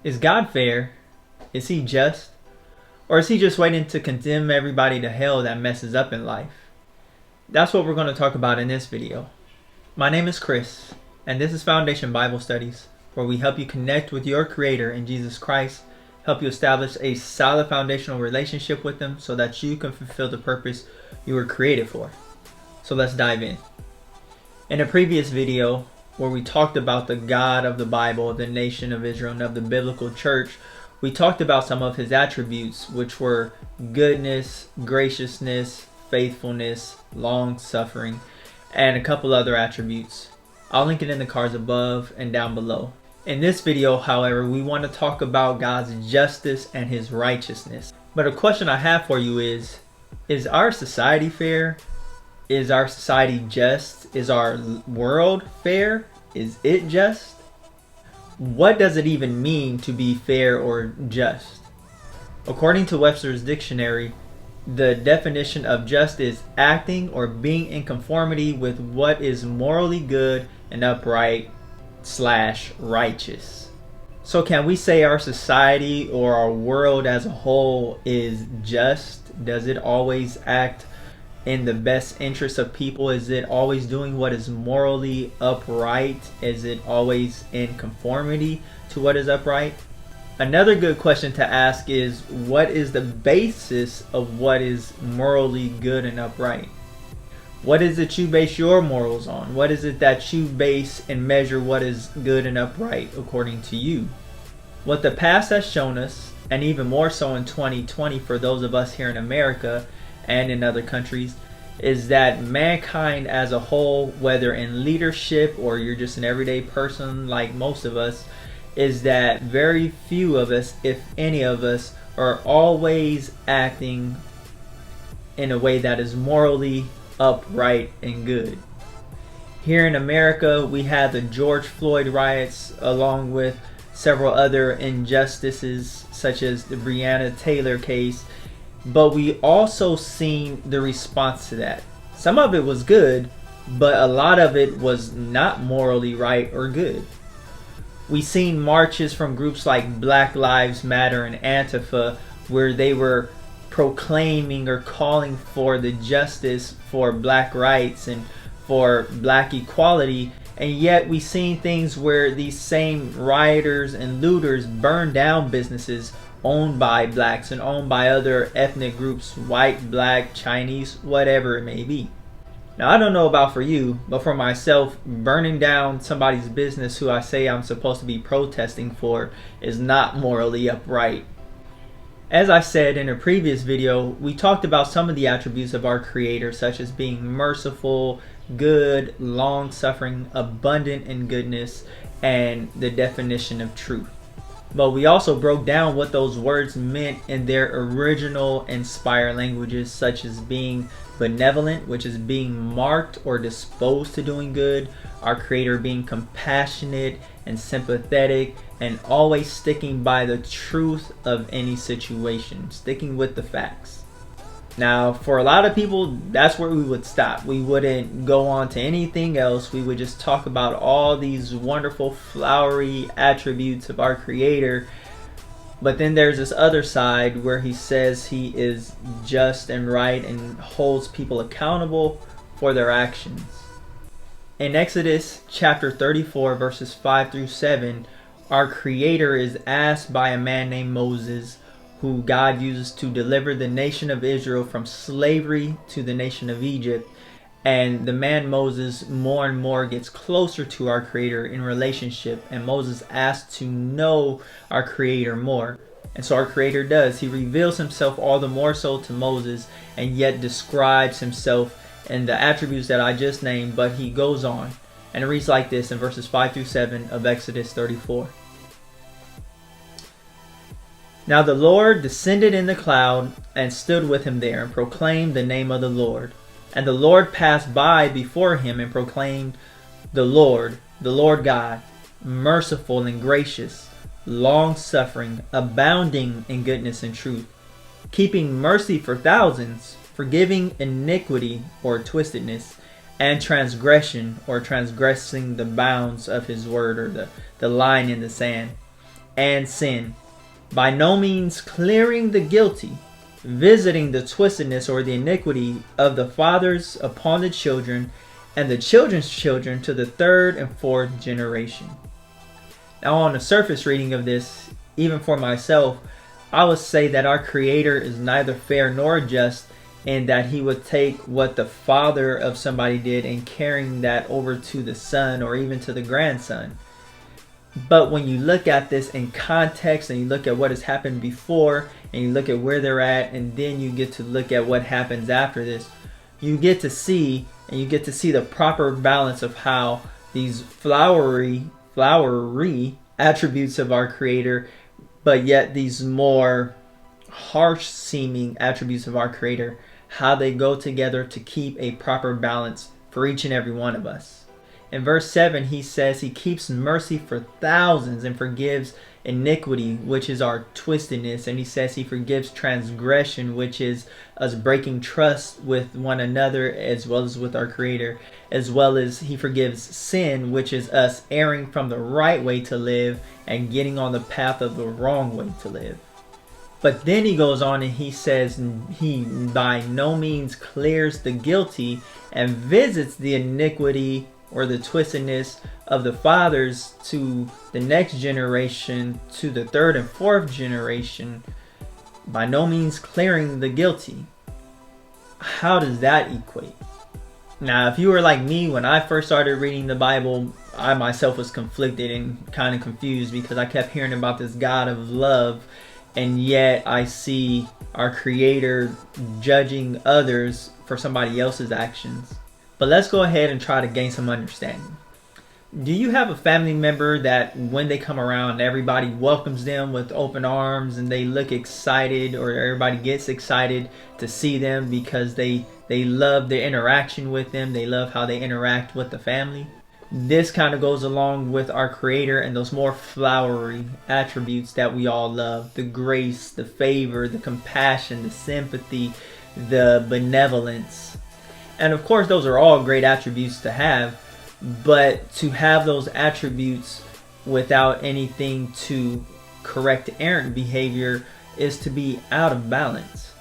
Is God fair? Is he just? Or is he just waiting to condemn everybody to hell that messes up in life? That's what we're going to talk about in this video. My name is Chris, and this is Foundation Bible Studies, where we help you connect with your Creator in Jesus Christ, help you establish a solid foundational relationship with Him so that you can fulfill the purpose you were created for. So let's dive in. In a previous video, where we talked about the God of the Bible, the nation of Israel, and of the biblical church, we talked about some of his attributes, which were goodness, graciousness, faithfulness, long-suffering, and a couple other attributes. I'll link it in the cards above and down below. In this video, however, we want to talk about God's justice and his righteousness. But a question I have for you is our society fair? Is our society just? Is our world fair? Is it just? What does it even mean to be fair or just? According to Webster's dictionary, the definition of just is acting or being in conformity with what is morally good and upright / righteous. So can we say our society or our world as a whole is just? Does it always act in the best interest of people? Is it always doing what is morally upright? Is it always in conformity to what is upright? Another good question to ask is, what is the basis of what is morally good and upright? What is it you base your morals on? What is it that you base and measure what is good and upright according to you? What the past has shown us, and even more so in 2020 for those of us here in America and in other countries, is that mankind as a whole, whether in leadership or you're just an everyday person like most of us, is that very few of us, if any of us, are always acting in a way that is morally upright and good. Here in America, we had the George Floyd riots, along with several other injustices such as the Breonna Taylor case. But we also seen the response to that. Some of it was good, but a lot of it was not morally right or good. We seen marches from groups like Black Lives Matter and Antifa, where they were proclaiming or calling for the justice for black rights and for black equality. And yet we seen things where these same rioters and looters burned down businesses owned by blacks and owned by other ethnic groups, white, black, Chinese, whatever it may be. Now, I don't know about for you, but for myself, burning down somebody's business who I say I'm supposed to be protesting for is not morally upright. As I said in a previous video, we talked about some of the attributes of our Creator, such as being merciful, good, long-suffering, abundant in goodness, and the definition of truth. But we also broke down what those words meant in their original inspired languages, such as being benevolent, which is being marked or disposed to doing good, our Creator being compassionate and sympathetic, and always sticking by the truth of any situation, sticking with the facts. Now, for a lot of people, that's where we would stop. We wouldn't go on to anything else. We would just talk about all these wonderful, flowery attributes of our Creator. But then there's this other side where he says he is just and right and holds people accountable for their actions. In Exodus chapter 34, verses 5 through 7, our Creator is asked by a man named Moses, who God uses to deliver the nation of Israel from slavery to the nation of Egypt. And the man Moses more and more gets closer to our Creator in relationship, and Moses asks to know our Creator more. And so our Creator does. He reveals himself all the more so to Moses, and yet describes himself in the attributes that I just named, but he goes on. And it reads like this in verses 5 through 7 of Exodus 34. Now the Lord descended in the cloud and stood with him there and proclaimed the name of the Lord. And the Lord passed by before him and proclaimed, the Lord God, merciful and gracious, long-suffering, abounding in goodness and truth, keeping mercy for thousands, forgiving iniquity or twistedness, and transgression or transgressing the bounds of his word, or the line in the sand, and sin, by no means clearing the guilty, visiting the twistedness or the iniquity of the fathers upon the children, and the children's children to the third and fourth generation. Now, on the surface reading of this, even for myself, I would say that our Creator is neither fair nor just, and that He would take what the father of somebody did and carrying that over to the son or even to the grandson. But when you look at this in context and you look at what has happened before and you look at where they're at, and then you get to look at what happens after this, you get to see the proper balance of how these flowery attributes of our Creator, but yet these more harsh seeming attributes of our Creator, how they go together to keep a proper balance for each and every one of us. In verse 7, he says He keeps mercy for thousands and forgives iniquity, which is our twistedness. And He says He forgives transgression, which is us breaking trust with one another as well as with our Creator, as well as He forgives sin, which is us erring from the right way to live and getting on the path of the wrong way to live. But then he goes on and he says He by no means clears the guilty and visits the iniquity or the twistedness of the fathers to the next generation, to the third and fourth generation, by no means clearing the guilty. How does that equate? Now, if you were like me when I first started reading the Bible, I myself was conflicted and kind of confused because I kept hearing about this God of love, and yet I see our Creator judging others for somebody else's actions. But let's go ahead and try to gain some understanding. Do you have a family member that when they come around, everybody welcomes them with open arms and they look excited, or everybody gets excited to see them because they love their interaction with them, they love how they interact with the family? This kind of goes along with our Creator and those more flowery attributes that we all love. The grace, the favor, the compassion, the sympathy, the benevolence. And of course, those are all great attributes to have, but to have those attributes without anything to correct errant behavior is to be out of balance.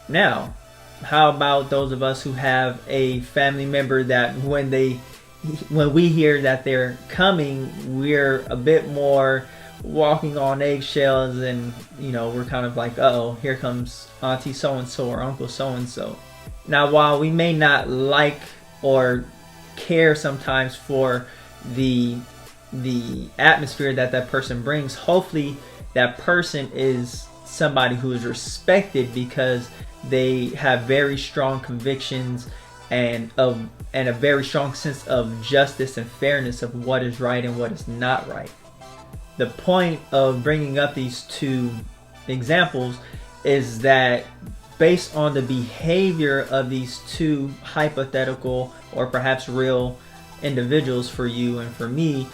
Now, how about those of us who have a family member that when we hear that they're coming, we're a bit more walking on eggshells, and we're kind of like, uh-oh, here comes Auntie so-and-so or Uncle so-and-so. Now, while we may not like or care sometimes for the atmosphere that person brings, hopefully that person is somebody who is respected because they have very strong convictions and a very strong sense of justice and fairness of what is right and what is not right. The point of bringing up these two examples is that based on the behavior of these two hypothetical or perhaps real individuals for you and for me,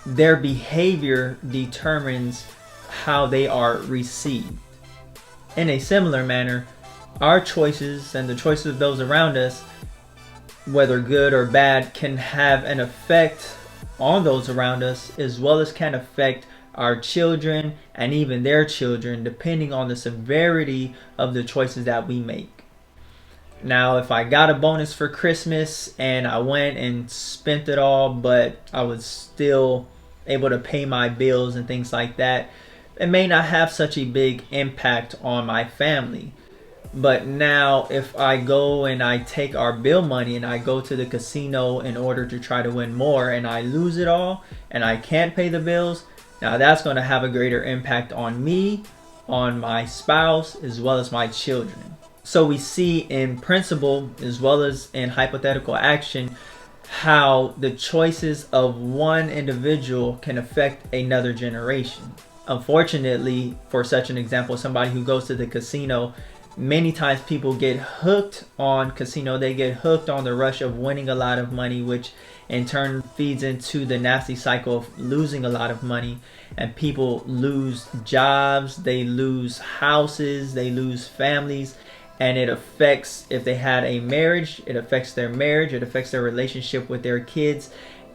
their behavior determines how they are received. In a similar manner, our choices and the choices of those around us, whether good or bad, can have an effect on those around us, as well as can affect our children and even their children, depending on the severity of the choices that we make. Now, if I got a bonus for Christmas and I went and spent it all, but I was still able to pay my bills and things like that, it may not have such a big impact on my family. But now if I go and I take our bill money and I go to the casino in order to try to win more, and I lose it all and I can't pay the bills, now that's going to have a greater impact on me, on my spouse, as well as my children. So we see in principle as well as in hypothetical action how the choices of one individual can affect another generation. Unfortunately, for such an example, somebody who goes to the casino, many times people get hooked on casino. They get hooked on the rush of winning a lot of money, which in turn feeds into the nasty cycle of losing a lot of money. And people lose jobs, they lose houses, they lose families. And it affects, if they had a marriage, it affects their marriage, it affects their relationship with their kids.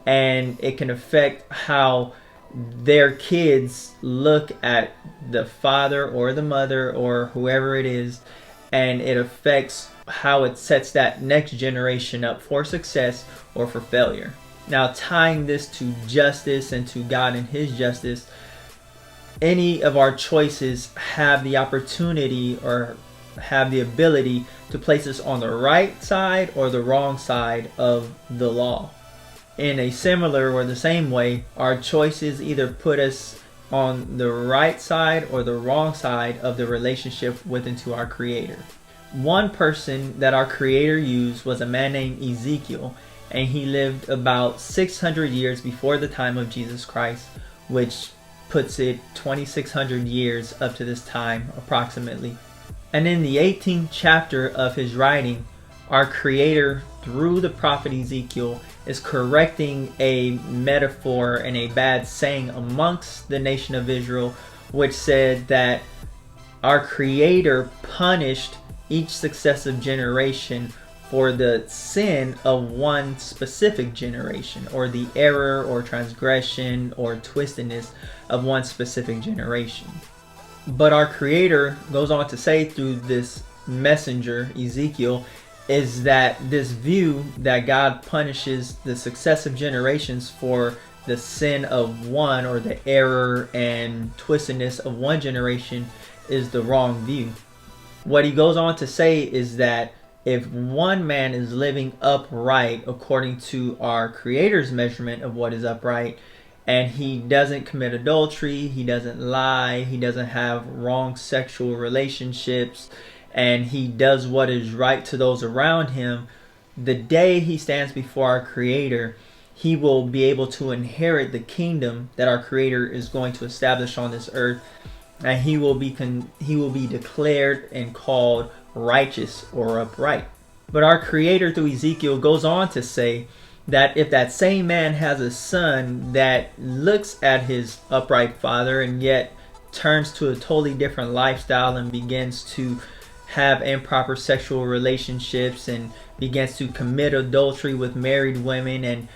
And it can affect how their kids look at the father or the mother or whoever it is, and it affects how it sets that next generation up for success or for failure. Now, tying this to justice and to God and His justice, any of our choices have the opportunity or have the ability to place us on the right side or the wrong side of the law. In a similar or the same way, our choices either put us on the right side or the wrong side of the relationship with and to our Creator. One person that our Creator used was a man named Ezekiel, and he lived about 600 years before the time of Jesus Christ, which puts it 2,600 years up to this time approximately. And in the 18th chapter of his writing, our Creator, through the prophet Ezekiel, is correcting a metaphor and a bad saying amongst the nation of Israel, which said that our Creator punished each successive generation for the sin of one specific generation, or the error or transgression or twistedness of one specific generation. But our Creator goes on to say through this messenger, Ezekiel, is that this view that God punishes the successive generations for the sin of one, or the error and twistedness of one generation, is the wrong view. What he goes on to say is that if one man is living upright according to our Creator's measurement of what is upright, and he doesn't commit adultery, he doesn't lie, he doesn't have wrong sexual relationships, and he does what is right to those around him, the day he stands before our Creator, he will be able to inherit the kingdom that our Creator is going to establish on this earth, and he will be declared and called righteous or upright. But our Creator through Ezekiel goes on to say that if that same man has a son that looks at his upright father and yet turns to a totally different lifestyle and begins to have improper sexual relationships and begins to commit adultery with married women and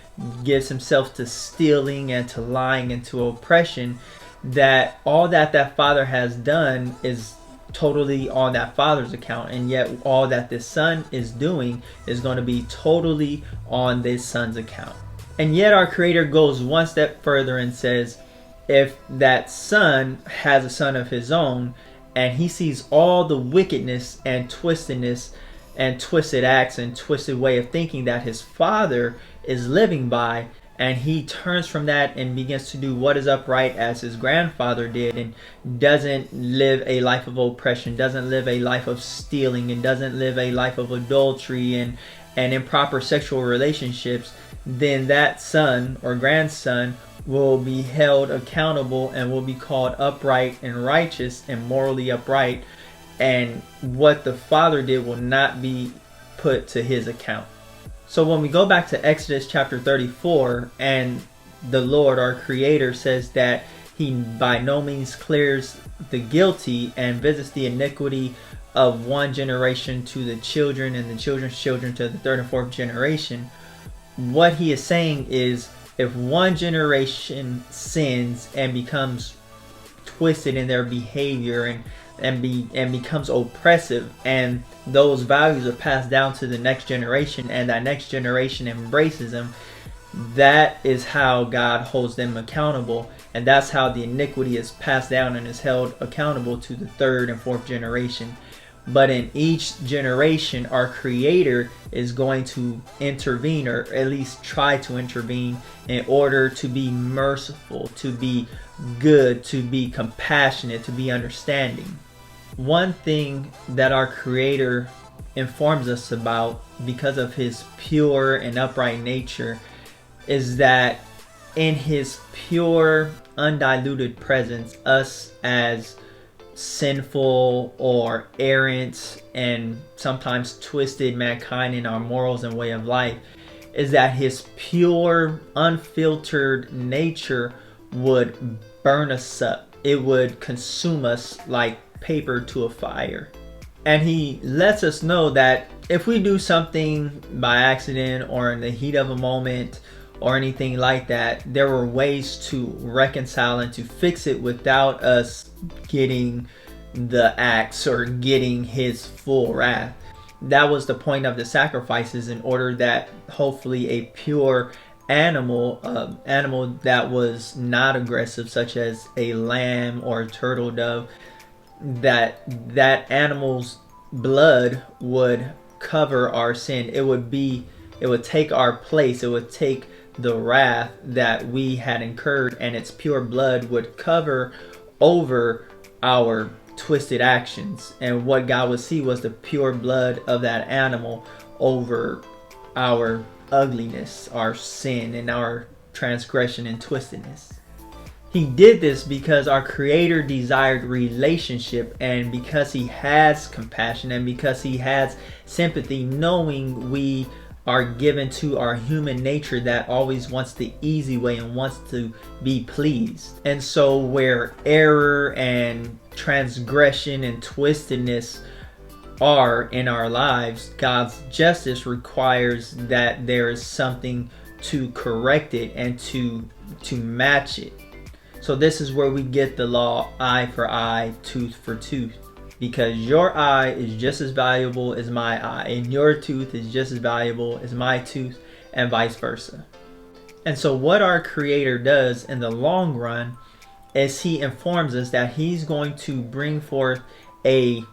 gives himself to stealing and to lying and to oppression, that all that father has done is totally on that father's account, and yet all that this son is doing is going to be totally on this son's account. And yet our Creator goes one step further and says, if that son has a son of his own and he sees all the wickedness and twistedness and twisted acts and twisted way of thinking that his father is living by, and he turns from that and begins to do what is upright as his grandfather did, and doesn't live a life of oppression, doesn't live a life of stealing, and doesn't live a life of adultery and improper sexual relationships, then that son or grandson will be held accountable and will be called upright and righteous and morally upright, and what the father did will not be put to his account. So when we go back to Exodus chapter 34, and the Lord, our Creator, says that He by no means clears the guilty and visits the iniquity of one generation to the children and the children's children to the third and fourth generation, what He is saying is, if one generation sins and becomes twisted in their behavior and becomes oppressive, and those values are passed down to the next generation, and that next generation embraces them, that is how God holds them accountable, and that's how the iniquity is passed down and is held accountable to the third and fourth generation. But in each generation, our Creator is going to intervene, or at least try to intervene, in order to be merciful, to be good, to be compassionate, to be understanding. One thing that our Creator informs us about, because of His pure and upright nature, is that in His pure, undiluted presence, us as sinful or errant and sometimes twisted mankind in our morals and way of life, is that His pure, unfiltered nature would burn us up. It would consume us like paper to a fire. And He lets us know that if we do something by accident or in the heat of a moment, or anything like that. There were ways to reconcile and to fix it without us getting the axe or getting his full wrath. That was the point of the sacrifices, in order that hopefully a pure animal that was not aggressive, such as a lamb or a turtle dove, that animal's blood would cover our sin. It would take our place. It would take the wrath that we had incurred, and its pure blood would cover over our twisted actions. And what God would see was the pure blood of that animal over our ugliness, our sin, and our transgression and twistedness. He did this because our Creator desired relationship, and because he has compassion, and because he has sympathy, knowing we are given to our human nature that always wants the easy way and wants to be pleased. And so where error and transgression and twistedness are in our lives, God's justice requires that there is something to correct it and to match it. So this is where we get the law, eye for eye, tooth for tooth. Because your eye is just as valuable as my eye, and your tooth is just as valuable as my tooth, and vice versa. And so what our Creator does in the long run is he informs us that he's going to bring forth a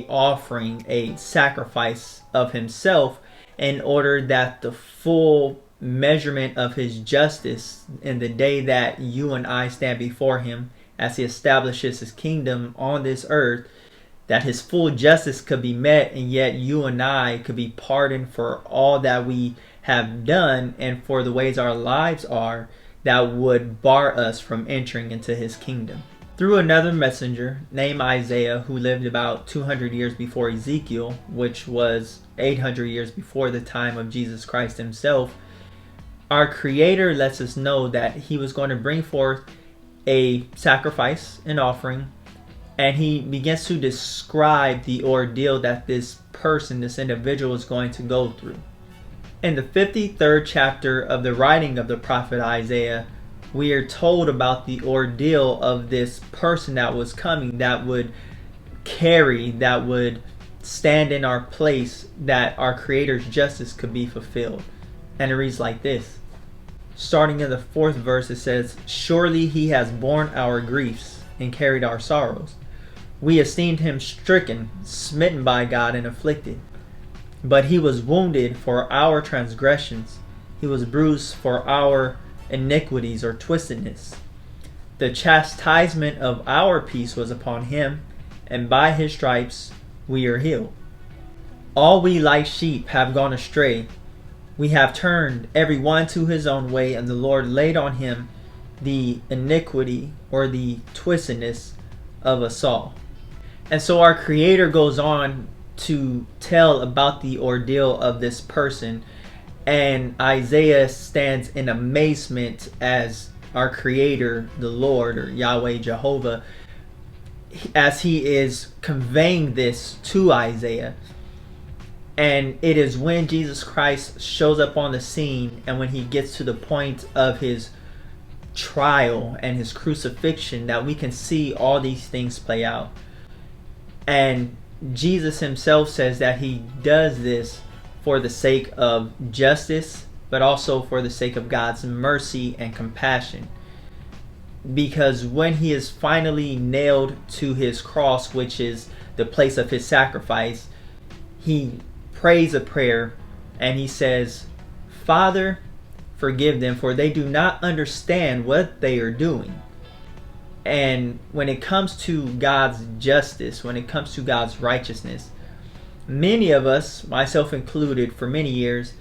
offering, a sacrifice of himself, in order that the full measurement of his justice in the day that you and I stand before him as he establishes his kingdom on this earth, that his full justice could be met, and yet you and I could be pardoned for all that we have done and for the ways our lives are that would bar us from entering into his kingdom. Through another messenger named Isaiah, who lived about 200 years before Ezekiel, which was 800 years before the time of Jesus Christ himself, our Creator lets us know that he was going to bring forth a sacrifice, an offering, and he begins to describe the ordeal that this person, this individual, is going to go through. In the 53rd chapter of the writing of the prophet Isaiah, we are told about the ordeal of this person that was coming, that would carry, that would stand in our place, that our Creator's justice could be fulfilled. And it reads like this. Starting in the 4th verse, it says, "Surely he has borne our griefs and carried our sorrows. We esteemed him stricken, smitten by God, and afflicted. But he was wounded for our transgressions. He was bruised for our iniquities," or twistedness. "The chastisement of our peace was upon him, and by his stripes we are healed. All we like sheep have gone astray. We have turned every one to his own way, and the Lord laid on him the iniquity," or the twistedness, "of us all." And so our Creator goes on to tell about the ordeal of this person, and Isaiah stands in amazement as our Creator, the Lord, or Yahweh, Jehovah, as he is conveying this to Isaiah. And it is when Jesus Christ shows up on the scene, and when he gets to the point of his trial and his crucifixion, that we can see all these things play out. And Jesus himself says that he does this for the sake of justice, but also for the sake of God's mercy and compassion. Because when he is finally nailed to his cross, which is the place of his sacrifice, he prays a prayer and he says, "Father, forgive them, for they do not understand what they are doing." And when it comes to God's justice, when it comes to God's righteousness, many of us, myself included, for many years,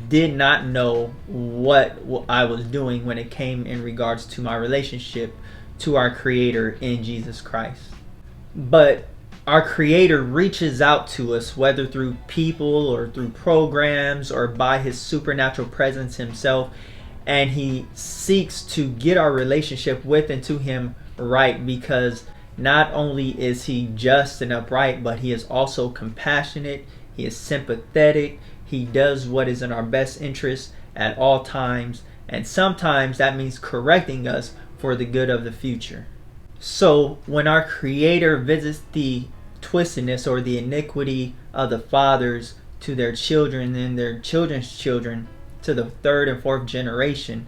did not know what I was doing when it came in regards to my relationship to our Creator in Jesus Christ. But our Creator reaches out to us, whether through people or through programs or by his supernatural presence himself, and he seeks to get our relationship with and to him right, because not only is he just and upright, but he is also compassionate, he is sympathetic, he does what is in our best interest, at all times, and sometimes that means correcting us for the good of the future. So when our Creator visits the twistedness or the iniquity of the fathers to their children and their children's children to the third and fourth generation,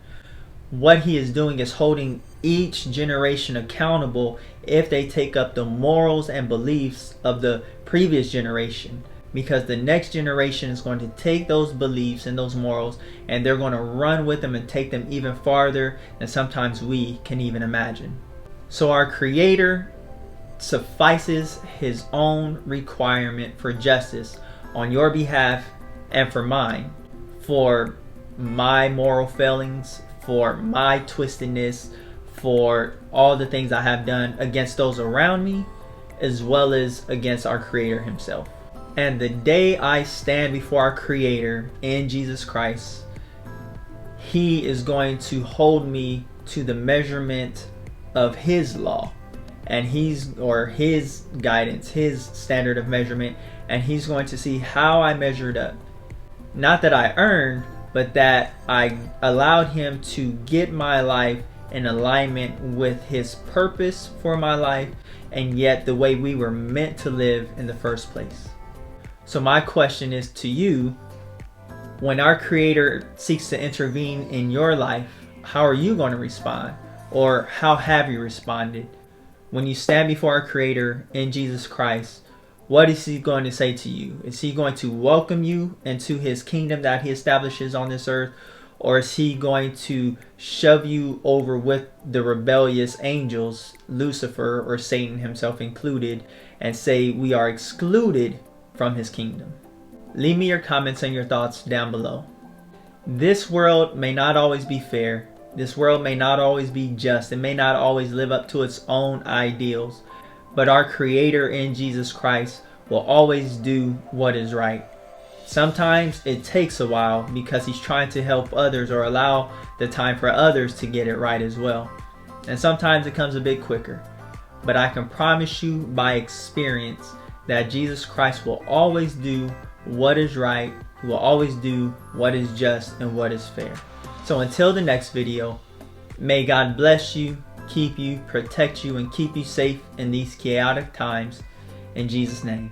what he is doing is holding each generation accountable if they take up the morals and beliefs of the previous generation, because the next generation is going to take those beliefs and those morals and they're going to run with them and take them even farther than sometimes we can even imagine. So our Creator suffices his own requirement for justice on your behalf and for mine, for my moral failings, for my twistedness, for all the things I have done against those around me, as well as against our Creator himself. And the day I stand before our Creator in Jesus Christ, he is going to hold me to the measurement of his law and his guidance, his standard of measurement, and he's going to see how I measured up. Not that I earned, but that I allowed him to get my life in alignment with his purpose for my life, and yet the way we were meant to live in the first place. So my question is to you, when our Creator seeks to intervene in your life, how are you going to respond? Or how have you responded? When you stand before our Creator in Jesus Christ, what is he going to say to you? Is he going to welcome you into his kingdom that he establishes on this earth? Or is he going to shove you over with the rebellious angels, Lucifer or Satan himself included, and say we are excluded from his kingdom? Leave me your comments and your thoughts down below. This world may not always be fair. This world may not always be just. It may not always live up to its own ideals. But our Creator in Jesus Christ will always do what is right. Sometimes it takes a while because he's trying to help others or allow the time for others to get it right as well. And sometimes it comes a bit quicker. But I can promise you by experience that Jesus Christ will always do what is right. He will always do what is just and what is fair. So until the next video, may God bless you, keep you, protect you, and keep you safe in these chaotic times. In Jesus' name.